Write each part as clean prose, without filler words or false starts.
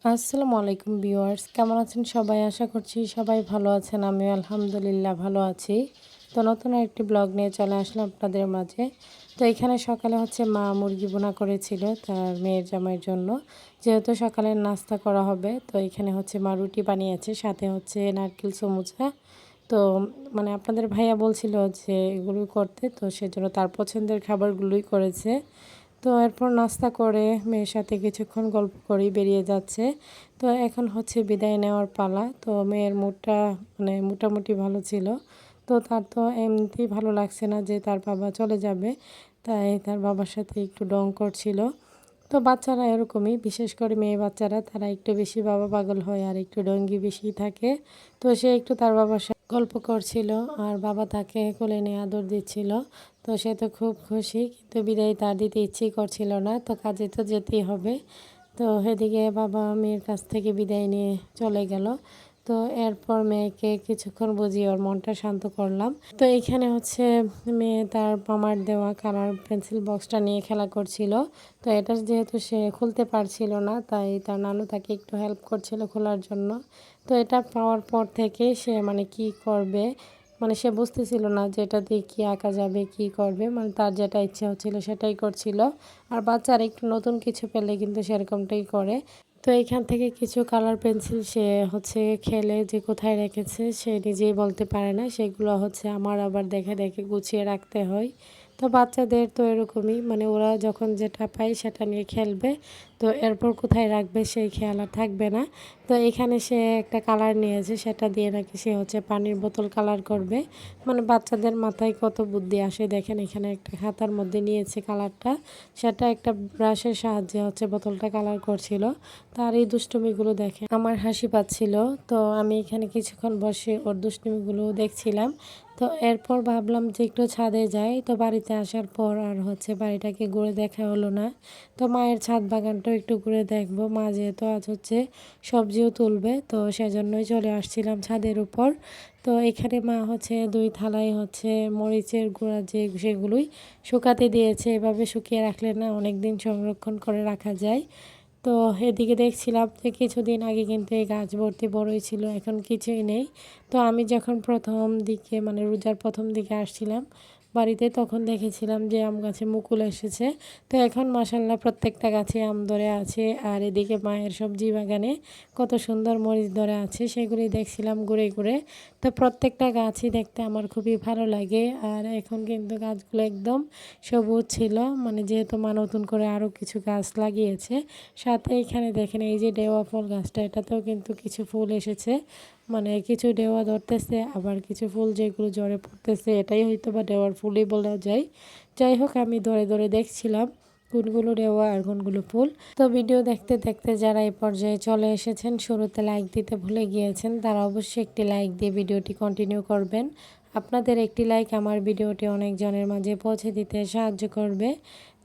আসসালামু আলাইকুম ভিউয়ার্স, কেমন আছেন সবাই? আশা করছি সবাই ভালো আছেন। আমিও আলহামদুলিল্লাহ ভালো আছি। তো নতুন একটি ব্লগ নিয়ে চলে আসলাম আপনাদের মাঝে। তো এখানে সকালে মা মুরগি ভুনা করেছিল তার মেয়ের জামাইয়ের জন্য। যেহেতু সকালের নাস্তা করা হবে, তো এখানে মা রুটি বানিয়েছে, সাথে নারকেল সমুচা। তো আপনাদের ভাইয়া বলছিল যে এগুলো করতে, তো সেজন্য তার পছন্দের খাবারগুলোই করেছে। তো এরপর নাস্তা করে মেয়ের সাথে কিছুক্ষণ গল্প করেই বেরিয়ে যাচ্ছে। তো এখন বিদায় নেওয়ার পালা। তো মেয়ের মুডটা মোটামুটি ভালো ছিল। তো তার তো এমনিতেই ভালো লাগছে না যে তার বাবা চলে যাবে, তাই তার বাবার সাথে একটু ঢং করছিল। তো বাচ্চারা এরকমই, বিশেষ করে মেয়ে বাচ্চারা, তারা একটু বেশি বাবা পাগল হয় আর একটু ডঙ্গি বেশি থাকে। তো সে একটু তার বাবার সাথে গল্প করছিল আর বাবা তাকে কোলে নিয়ে আদর দিচ্ছিল। তো সে তো খুব খুশি, কিন্তু বিদায় তার দিতে ইচ্ছেই করছিল না। তো কাজে তো যেতেই হবে। তো এদিকে বাবা মেয়ের কাছ থেকে বিদায় নিয়ে চলে গেল। তো এরপর মেয়েকে কিছুক্ষণ বুঝিয়ে ওর মনটা শান্ত করলাম। তো এইখানে মেয়ে তার মামার দেওয়া কালার পেন্সিল বক্সটা নিয়ে খেলা করছিল। তো এটা যেহেতু সে খুলতে পারছিল না, তাই তার নানু তাকে একটু হেল্প করছিল খোলার জন্য। তো এটা পাওয়ার পর থেকে সে কি করবে, সে বুঝতেছিল না যে এটা দিয়ে কী আঁকা যাবে, কী করবে। তার যেটা ইচ্ছা হচ্ছিল সেটাই করছিল। আর বাচ্চারা একটু নতুন কিছু পেলে কিন্তু সেরকমটাই করে। তো এইখান থেকে কিছু কালার পেন্সিল সে খেলে যে কোথায় রেখেছে সে নিজেই বলতে পারে না। সেগুলো আমার আবার দেখে দেখে গুছিয়ে রাখতে হয়। তো বাচ্চাদের তো এরকমই, ওরা যখন যেটা পায় সেটা নিয়ে খেলবে। তো এরপর কোথায় রাখবে সেই খেয়াল আর থাকবে না। তো এখানে সে একটা কালার নিয়েছে, সেটা দিয়ে নাকি সে পানির বোতল কালার করবে। বাচ্চাদের মাথায় কত বুদ্ধি আসে দেখেন। এখানে একটা খাতার মধ্যে নিয়েছে কালারটা, সেটা একটা ব্রাশের সাহায্যে বোতলটা কালার করছিল। তার এই দুষ্টুমিগুলো দেখে আমার হাসি পাচ্ছিল। তো আমি এখানে কিছুক্ষণ বসে ওর দুষ্টুমিগুলো দেখছিলাম। তো এরপর ভাবলাম যে একটু ছাদে যাই। তো বাড়িতে আসার পর আর বাড়িটাকে ঘুরে দেখা হলো না। তো মায়ের ছাদ বাগানটাও একটু ঘুরে দেখবো। মা যেহেতু আজ সবজিও তুলবে, তো সেজন্যই চলে আসছিলাম ছাদের উপর। তো এখানে মা 2 থালায় মরিচের গুঁড়া সেগুলোই শুকাতে দিয়েছে। এভাবে শুকিয়ে রাখলে না অনেক দিন সংরক্ষণ করে রাখা যায়। তো এদিকে দেখছিলাম যে কিছুদিন আগে কিন্তু এই গাছ ভর্তি বড়ই ছিল, এখন কিছুই নেই। তো আমি যখন প্রথম দিকে রোজার প্রথম দিকে আসছিলাম বাড়িতে, তখন দেখেছিলাম যে আম গাছে মুকুল এসেছে। তো এখন মাশাআল্লাহ প্রত্যেকটা গাছে আম ধরে আছে। আর এদিকে মায়ের সবজি বাগানে কত সুন্দর মরিচ ধরে আছে, সেগুলি দেখছিলাম ঘুরে ঘুরে। তো প্রত্যেকটা গাছই দেখতে আমার খুবই ভালো লাগে। আর এখন কিন্তু গাছগুলো একদম সবুজ ছিল, যেহেতু মা নতুন করে আরও কিছু গাছ লাগিয়েছে। সাথে এখানে দেখেন এই যে ডেওয়া ফুল গাছটা, এটাতেও কিন্তু কিছু ফুল এসেছে। কিছু ডেওয়া ধরতেছে, আবার কিছু ফুল যেগুলো ঝরে পড়তেছে, এটাই হয়তো বা ডেওয়ার ফুলই বলা যায়। যাই হোক, আমি ধরে ধরে দেখছিলাম কোনগুলো ডেওয়া আর কোনগুলো ফুল। তো ভিডিও দেখতে দেখতে যারা এই পর্যায়ে চলে এসেছেন, শুরুতে লাইক দিতে ভুলে গিয়েছেন, তারা অবশ্যই একটি লাইক দিয়ে ভিডিওটি কন্টিনিউ করবেন। আপনাদের একটি লাইক আমার ভিডিওটি অনেকজনের মাঝে পৌঁছে দিতে সাহায্য করবে।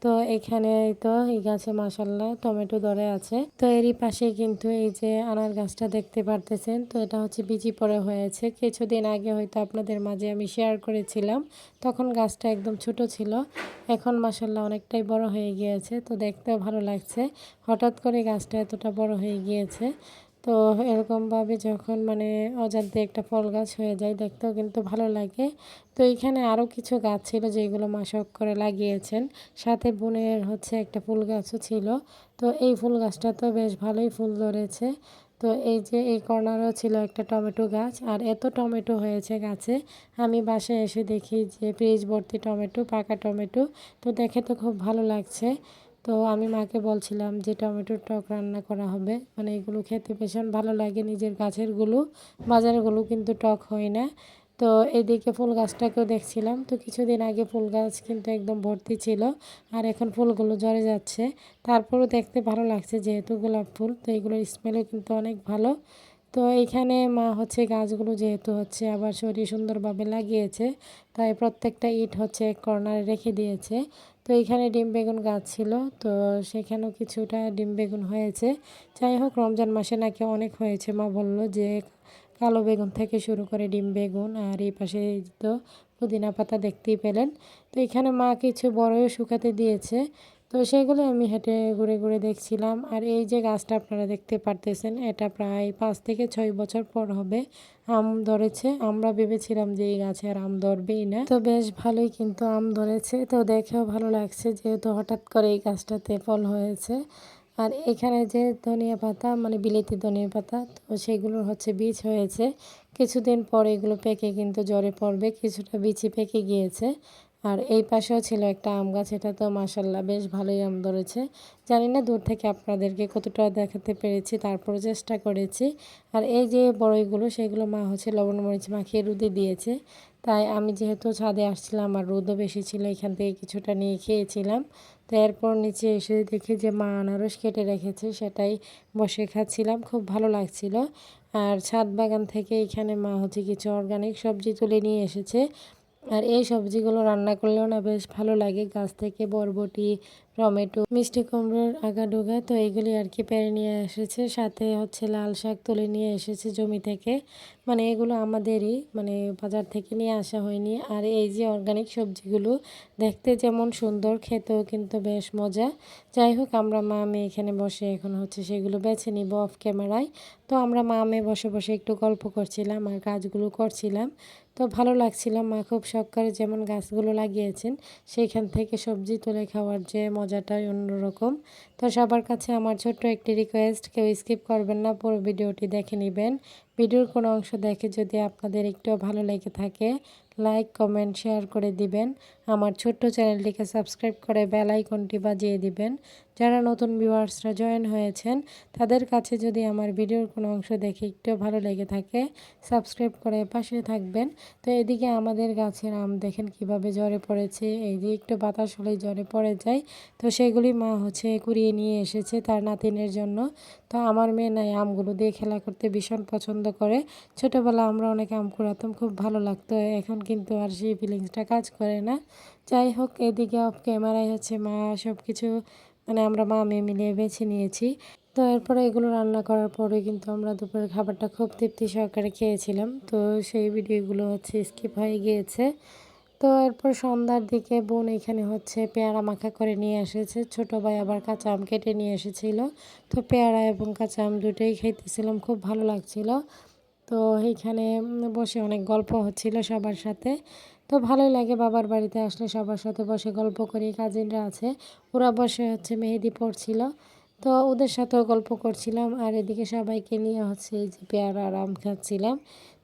তো এখানে তো এই গাছে মাশাআল্লাহ টমেটো ধরে আছে। তো এরই পাশে কিন্তু এই যে আনার গাছটা দেখতে পারতেছেন। তো এটা বিচি পড়ে হয়েছে। কিছুদিন আগে হয়তো আপনাদের মাঝে আমি শেয়ার করেছিলাম, তখন গাছটা একদম ছোট ছিল। এখন মাশাআল্লাহ অনেকটাই বড় হয়ে গিয়েছে। তো দেখতেও ভালো লাগছে, হঠাৎ করে গাছটা এতটা বড় হয়ে গিয়েছে। তো এরকমভাবে যখন অজান্তে একটা ফল গাছ হয়ে যায়, দেখতেও কিন্তু ভালো লাগে। তো এইখানে আরও কিছু গাছ ছিল যেগুলো মা শখ করে লাগিয়েছেন। সাথে বোনের একটা ফুল গাছও ছিল। তো এই ফুল গাছটা তো বেশ ভালোই ফুল ধরেছে। তো এই যে এই কর্নারেও ছিল একটা টমেটো গাছ, আর এত টমেটো হয়েছে গাছে। আমি বাসায় এসে দেখি যে ফ্রিজ ভর্তি টমেটো, পাকা টমেটো। তো দেখে তো খুব ভালো লাগছে। তো আমি মাকে বলছিলাম যে টমেটোর টক রান্না করা হবে, এগুলো খেতে ভীষণ ভালো লাগে। নিজের গাছেরগুলো, বাজারগুলো কিন্তু টক হয় না। তো এদিকে ফুল গাছটাকেও দেখছিলাম। তো কিছুদিন আগে ফুল গাছ কিন্তু একদম ভর্তি ছিল, আর এখন ফুলগুলো ঝরে যাচ্ছে। তারপরেও দেখতে ভালো লাগছে, যেহেতু গোলাপ ফুল, তো এগুলোর স্মেলও কিন্তু অনেক ভালো। তো এইখানে মা গাছগুলো যেহেতু আবার সরিয়ে সুন্দরভাবে লাগিয়েছে, তাই প্রত্যেকটা ইট এক কর্নারে রেখে দিয়েছে। তো এইখানে ডিম বেগুন গাছ ছিল, তো সেখানেও কিছুটা ডিম বেগুন হয়েছে। যাই হোক, রমজান মাসে নাকি অনেক হয়েছে। মা বলল যে কালো বেগুন থেকে শুরু করে ডিম বেগুন, আর এই পাশে তো পুদিনা পাতা দেখতেই পেলেন। তো এখানে মা কিছু বড়ও শুকাতে দিয়েছে। তো সেগুলো আমি হেঁটে ঘুরে ঘুরে দেখছিলাম। আর এই যে গাছটা আপনারা দেখতে পারতেছেন, এটা প্রায় 5 থেকে 6 বছর পর হবে আম ধরেছে। আমরা ভেবেছিলাম যে এই গাছে আর আম ধরবেই না, তো বেশ ভালোই কিন্তু আম ধরেছে। তো দেখেও ভালো লাগছে যেহেতু হঠাৎ করে এই গাছটাতে ফল হয়েছে। আর এখানে যে ধনিয়া পাতা মানে বিলেতি ধনিয়া পাতা, তো সেগুলোর হচ্ছে বীজ হয়েছে। কিছুদিন পরে এগুলো পেকে কিন্তু ঝরে পড়বে, কিছুটা বিচি পেকে গিয়েছে। আর এই পাশেও ছিল একটা আম গাছ, এটা তো মাশাল্লাহ বেশ ভালোই আম ধরেছে। জানি না দূর থেকে আপনাদেরকে কতটা দেখাতে পেরেছি, তারপরে চেষ্টা করেছি। আর এই যে বড়ইগুলো সেগুলো মা হচ্ছে লবণ মরিচ মাখিয়ে রোদে দিয়েছে। তাই আমি যেহেতু ছাদে আসছিলাম আর রোদও বেশি ছিল, এখান থেকে কিছুটা নিয়ে খেয়েছিলাম। তো এরপর নিচে এসে দেখি যে মা আনারস কেটে রেখেছে, সেটাই বসে খাচ্ছিলাম, খুব ভালো লাগছিল। আর ছাদ বাগান থেকে এখানে মা হচ্ছে কিছু অর্গানিক সবজি তুলে নিয়ে এসেছে। আর এই সবজিগুলো রান্না করলেও না বেশ ভালো লাগে। গাছ থেকে বরবটি, টমেটো, মিষ্টি কুমড়োর আগাডোগা, তো এইগুলি আর কি পেরে নিয়ে এসেছে। সাথে হচ্ছে লাল শাক তুলে নিয়ে এসেছে জমি থেকে, মানে এগুলো আমাদেরই, মানে বাজার থেকে নিয়ে আসা হয়নি। আর এই যে অর্গানিক সবজিগুলো দেখতে যেমন সুন্দর, খেতেও কিন্তু বেশ মজা। যাই হোক, আমরা মা মেয়ে এখানে বসে এখন হচ্ছে সেগুলো বেছে নিব অফ ক্যামেরায়। তো আমরা মা মেয়ে বসে বসে একটু গল্প করছিলাম আর কাজগুলো করছিলাম। তো ভালো লাগছিল, মা খুব শখ করে যেমন গাছগুলো লাগিয়েছেন, সেইখান থেকে সবজি তুলে খাওয়ার যে মজাটাই অন্যরকম। তো সবার কাছে আমার ছোট্ট একটি রিকোয়েস্ট, কেউ স্কিপ করবেন না, পুরো ভিডিওটি দেখে নেবেন। ভিডিওর কোনো অংশ দেখে যদি আপনাদের একটুও ভালো লেগে থাকে, লাইক কমেন্ট শেয়ার করে দিবেন। আমার ছোট্ট চ্যানেলটিকে সাবস্ক্রাইব করে বেল আইকনটি বাজিয়ে দিবেন। যারা নতুন ভিউয়ার্সরা জয়েন হয়েছেন, তাদের কাছে যদি আমার ভিডিওর কোনো অংশ দেখে একটু ভালো লেগে থাকে, সাবস্ক্রাইব করে পাশে থাকবেন। তো এদিকে আমাদের গাছের আম দেখেন কিভাবে ঝরে পড়েছে, এই যে একটু বাতাস হলেই ঝরে পড়ে যায়। তো সেগুলি মা হচ্ছে কুড়িয়ে নিয়ে এসেছে তার নাতিনের জন্য। তো আমার মেয়ে নাই আমগুলো দিয়ে খেলা করতে ভীষণ পছন্দ করে। ছোটোবেলা আমরা অনেক আম কুড়াতাম, খুব ভালো লাগতো। এখন কিন্তু আর সেই ফিলিংসটা কাজ করে না। যাই হোক, এদিকে অফ ক্যামেরায় হচ্ছে মা সব কিছু, মানে আমরা মা মেয়ে মিলিয়ে বেছে নিয়েছি। তো এরপরে এগুলো রান্না করার পরে কিন্তু আমরা দুপুরের খাবারটা খুব তৃপ্তি সহকারে খেয়েছিলাম। তো সেই ভিডিওগুলো হচ্ছে স্কিপ হয়ে গিয়েছে। তো এরপর সন্ধ্যার দিকে বোন এখানে হচ্ছে পেয়ারা মাখা করে নিয়ে এসেছে, ছোট ভাই আবার কাঁচা আম কেটে নিয়ে এসেছিল। তো পেয়ারা এবং কাঁচা আম দুটোই খাইতেছিলাম, খুব ভালো লাগছিল। তো এইখানে বসে অনেক গল্প হচ্ছিল সবার সাথে। তো ভালোই লাগে বাবার বাড়িতে আসলে সবার সাথে বসে গল্প করি। কাজিনরা আছে, ওরা বসে হচ্ছে মেহেদি পড়ছিল, তো ওদের সাথেও গল্প করছিলাম। আর এদিকে সবাইকে নিয়ে হচ্ছে এই যে পেয়ারা আর আম খাচ্ছিলাম।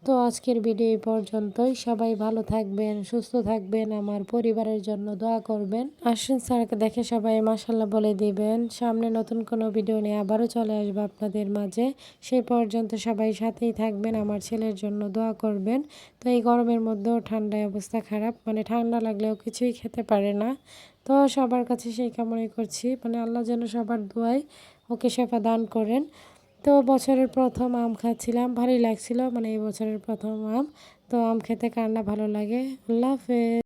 তো আজকের ভিডিও এই পর্যন্তই। সবাই ভালো থাকবেন, সুস্থ থাকবেন, আমার পরিবারের জন্য দোয়া করবেন। আসুন স্যারকে দেখে সবাই মাশাল্লাহ বলে দিবেন। সামনে নতুন কোনো ভিডিও নিয়ে আবারও চলে আসবো আপনাদের মাঝে। সেই পর্যন্ত সবাই সাথেই থাকবেন, আমার ছেলের জন্য দোয়া করবেন। তো এই গরমের মধ্যেও ঠান্ডায় অবস্থা খারাপ, মানে ঠান্ডা লাগলেও কিছুই খেতে পারে না। তো সবার কাছে সেই কামনাই করছি, মানে আল্লাহ যেন সবার দোয়ায় ওকে শেফা দান করেন। তো বছরের প্রথম আম খাচ্ছিলাম, ভালোই লাগছিল, মানে এই বছরের প্রথম আম। তো আম খেতে কার না ভালো লাগে। আল্লাহ হাফেজ।